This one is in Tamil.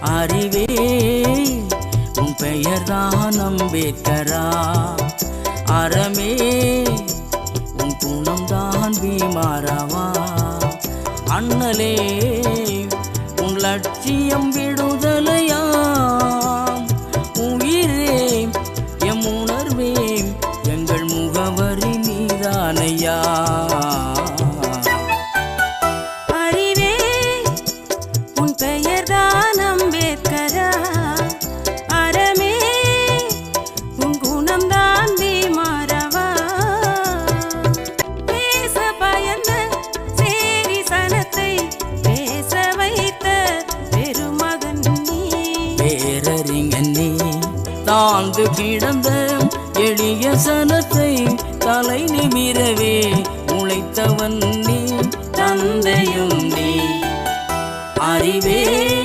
அறிவே உன் பெயர்தான் அம்பேத்கரா. அறமே உன் குணம்தான் பீமாராவா. அண்ணலே உன் லட்சியம் விடுதலையாம். உயிரே எம் உணர்வே எங்கள் முகவரி நீதானையா. அறிவே உன் பெயர்தான் அம்பேத்கரா. அறமே உன் குணம்தான் பீமாராவா. பேச பயந்த சேரி சனத்தை பேச வைத்த பெருமகன் நீ. பேரறிஞன் நீ தாழ்ந்து கிடந்த எளிய சனத்தை தலை நிமிரவே உழைத்தவன் நீ. தந்தையும் நீ. அறிவே